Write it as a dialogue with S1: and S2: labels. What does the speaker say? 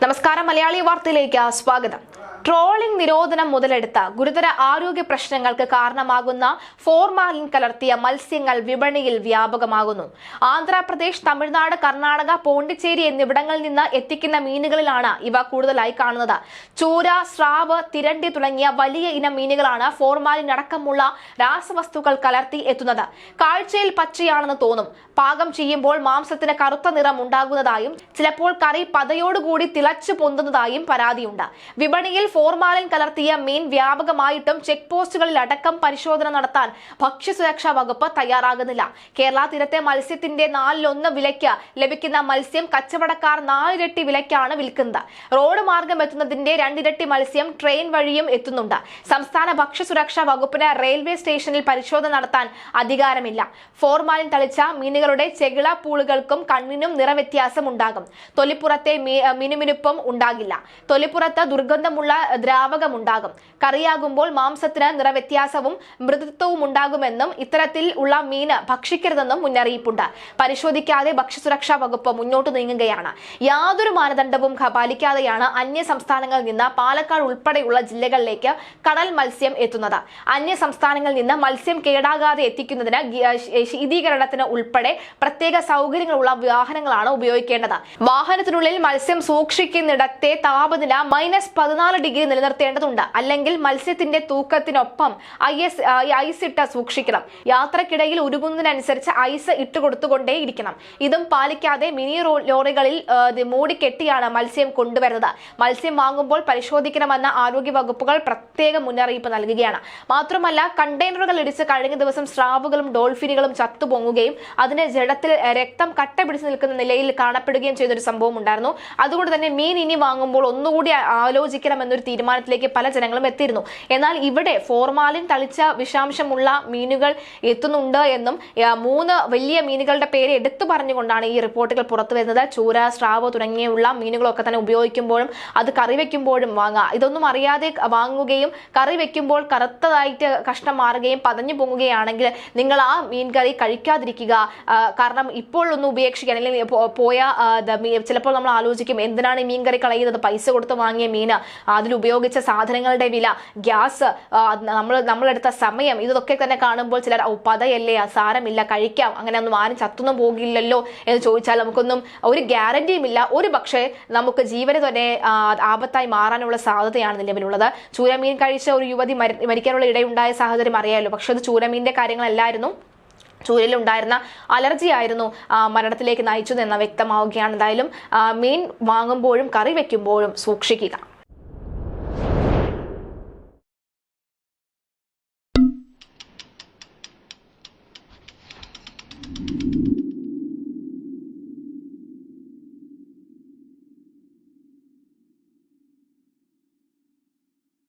S1: നമസ്കാരം, മലയാളി വാർത്തയിലേക്ക് സ്വാഗതം. ട്രോളിംഗ് നിരോധനം മുതലെടുത്ത ഗുരുതര ആരോഗ്യ പ്രശ്നങ്ങൾക്ക് കാരണമാകുന്ന ഫോർമാലിൻ കലർത്തിയ മത്സ്യങ്ങൾ വിപണിയിൽ വ്യാപകമാകുന്നു. ആന്ധ്രാപ്രദേശ്, തമിഴ്നാട്, കർണാടക, പോണ്ടിച്ചേരി എന്നിവിടങ്ങളിൽ നിന്ന് എത്തിക്കുന്ന മീനുകളിലാണ് ഇവ കൂടുതലായി കാണുന്നത്. ചൂര, സ്രാവ്, തിരണ്ടി തുടങ്ങിയ വലിയ ഇനം മീനുകളാണ് ഫോർമാലിൻ അടക്കമുള്ള രാസവസ്തുക്കൾ കലർത്തി എത്തുന്നത്. കാഴ്ചയിൽ പച്ചയാണെന്ന് തോന്നും. പാകം ചെയ്യുമ്പോൾ മാംസത്തിന് കറുത്ത നിറം ഉണ്ടാകുന്നതായും ചിലപ്പോൾ കറി പതയോടുകൂടി തിളച്ചു പൊന്തുന്നതായും പരാതിയുണ്ട്. വിപണിയിൽ ഫോർമാലിൻ കലർത്തിയ മീൻ വ്യാപകമായിട്ടും ചെക്ക് പോസ്റ്റുകളിൽ അടക്കം പരിശോധന നടത്താൻ ഭക്ഷ്യസുരക്ഷാ വകുപ്പ് തയ്യാറാകുന്നില്ല. കേരള തീരത്തെ മത്സ്യത്തിന്റെ 1/4 വിലയ്ക്ക് ലഭിക്കുന്ന മത്സ്യം കച്ചവടക്കാർ 4 ഇരട്ടി വിലയ്ക്കാണ് വിൽക്കുന്നത്. റോഡ് മാർഗം എത്തുന്നതിന്റെ 2 ഇരട്ടി മത്സ്യം ട്രെയിൻ വഴിയും എത്തുന്നുണ്ട്. സംസ്ഥാന ഭക്ഷ്യസുരക്ഷാ വകുപ്പിന് റെയിൽവേ സ്റ്റേഷനിൽ പരിശോധന നടത്താൻ അധികാരമില്ല. ഫോർമാലിൻ തളിച്ച മീനുകളുടെ ചെകിള പൂളുകൾക്കും കണ്ണിനും നിറവ്യത്യാസം ഉണ്ടാകും. തൊലിപ്പുറത്തെ മിനുമിനുപ്പും ഉണ്ടാകില്ല. തൊലിപ്പുറത്ത് ദുർഗന്ധമുള്ള ദ്രാവകമുണ്ടാകും. കറിയാകുമ്പോൾ മാംസത്തിന് നിറവ്യത്യാസവും മൃദുത്വവും ഉണ്ടാകുമെന്നും ഇത്തരത്തിൽ ഉള്ള മീന് ഭക്ഷിക്കരുതെന്നും മുന്നറിയിപ്പുണ്ട്. പരിശോധിക്കാതെ ഭക്ഷ്യസുരക്ഷാ വകുപ്പ് മുന്നോട്ട് നീങ്ങുകയാണ്. യാതൊരു മാനദണ്ഡവും പാലിക്കാതെയാണ് അന്യ സംസ്ഥാനങ്ങളിൽ നിന്ന് പാലക്കാട് ഉൾപ്പെടെയുള്ള ജില്ലകളിലേക്ക് കടൽ മത്സ്യം എത്തുന്നത്. അന്യ സംസ്ഥാനങ്ങളിൽ നിന്ന് മത്സ്യം കേടാകാതെ എത്തിക്കുന്നതിന് ശീതീകരണത്തിന് ഉൾപ്പെടെ പ്രത്യേക സൗകര്യങ്ങളുള്ള വാഹനങ്ങളാണ് ഉപയോഗിക്കേണ്ടത്. വാഹനത്തിനുള്ളിൽ മത്സ്യം സൂക്ഷിക്കുന്നിടത്തെ താപനില -14 ഡിഗ്രി നിലനിർത്തേണ്ടതുണ്ട്. അല്ലെങ്കിൽ മത്സ്യത്തിന്റെ തൂക്കത്തിനൊപ്പം ഐസ് ഇട്ട് സൂക്ഷിക്കണം. യാത്രക്കിടയിൽ ഉരുകുന്നതിനനുസരിച്ച് ഐസ് ഇട്ടുകൊടുത്തുകൊണ്ടേയിരിക്കണം. ഇതും പാലിക്കാതെ മിനി ലോറികളിൽ മൂടിക്കെട്ടിയാണ് മത്സ്യം കൊണ്ടുവരുന്നത്. മത്സ്യം വാങ്ങുമ്പോൾ പരിശോധിക്കണമെന്ന ആരോഗ്യ വകുപ്പുകൾ പ്രത്യേക മുന്നറിയിപ്പ് നൽകുകയാണ്. മാത്രമല്ല, കണ്ടെയ്നറുകൾ ഇടിച്ച് കഴിഞ്ഞ ദിവസം സ്രാവുകളും ഡോൾഫിനുകളും ചത്തുപൊങ്ങുകയും അതിന് ജഡത്തിൽ രക്തം കട്ട പിടിച്ചു നിൽക്കുന്ന നിലയിൽ കാണപ്പെടുകയും ചെയ്തൊരു സംഭവം ഉണ്ടായിരുന്നു. അതുകൊണ്ട് തന്നെ മീൻ ഇനി വാങ്ങുമ്പോൾ ഒന്നുകൂടി ആലോചിക്കണമെന്നൊരു തീരുമാനത്തിലേക്ക് പല ജനങ്ങളും എത്തിയിരുന്നു. എന്നാൽ ഇവിടെ ഫോർമാലിൻ തളിച്ച വിഷാംശമുള്ള മീനുകൾ എത്തുന്നുണ്ട് എന്നും 3 വലിയ മീനുകളുടെ പേര് എടുത്തു പറഞ്ഞുകൊണ്ടാണ് ഈ റിപ്പോർട്ടുകൾ പുറത്തു വരുന്നത്. ചൂര, സ്രാവ് തുടങ്ങിയുള്ള മീനുകളൊക്കെ തന്നെ ഉപയോഗിക്കുമ്പോഴും അത് കറി വെക്കുമ്പോഴും വാങ്ങുക. ഇതൊന്നും അറിയാതെ വാങ്ങുകയും കറി വെക്കുമ്പോൾ കറുത്തതായിട്ട് കഷ്ണം മാറുകയും പതഞ്ഞു പൊങ്ങുകയാണെങ്കിൽ നിങ്ങൾ ആ മീൻ കറി കഴിക്കാതിരിക്കുക. കാരണം ഇപ്പോൾ ഒന്ന് ഉപേക്ഷിക്കാൻ, അല്ലെങ്കിൽ ചിലപ്പോൾ നമ്മൾ ആലോചിക്കും, എന്തിനാണ് ഈ മീൻ കറി കളയുന്നത്? പൈസ കൊടുത്ത് വാങ്ങിയ മീന്, അതിലുപയോഗിച്ച സാധനങ്ങളുടെ വില, ഗ്യാസ്, നമ്മളെടുത്ത സമയം, ഇതൊക്കെ തന്നെ കാണുമ്പോൾ ചിലർ പതയല്ലേ, സാരമില്ല, കഴിക്കാം, അങ്ങനെ ഒന്നും ആരും ചത്തൊന്നും പോകില്ലല്ലോ എന്ന് ചോദിച്ചാൽ നമുക്കൊന്നും ഒരു ഗ്യാരണ്ടിയും ഇല്ല. ഒരു പക്ഷേ നമുക്ക് ജീവന് തന്നെ ആപത്തായി മാറാനുള്ള സാധ്യതയാണ് നിലവിലുള്ളത്. ചൂരമീൻ കഴിച്ച ഒരു യുവതി മരിക്കാനുള്ള ഇടയുണ്ടായ സാഹചര്യം അറിയാമല്ലോ. പക്ഷെ അത് ചൂരമീനിന്റെ കാര്യങ്ങളല്ലായിരുന്നു. ചൂരയിലുണ്ടായിരുന്ന അലർജി ആയിരുന്നു മരണത്തിലേക്ക് നയിച്ചതെന്ന് വ്യക്തമാവുകയാണ്. എന്തായാലും മീൻ വാങ്ങുമ്പോഴും കറി വെക്കുമ്പോഴും സൂക്ഷിക്കുക.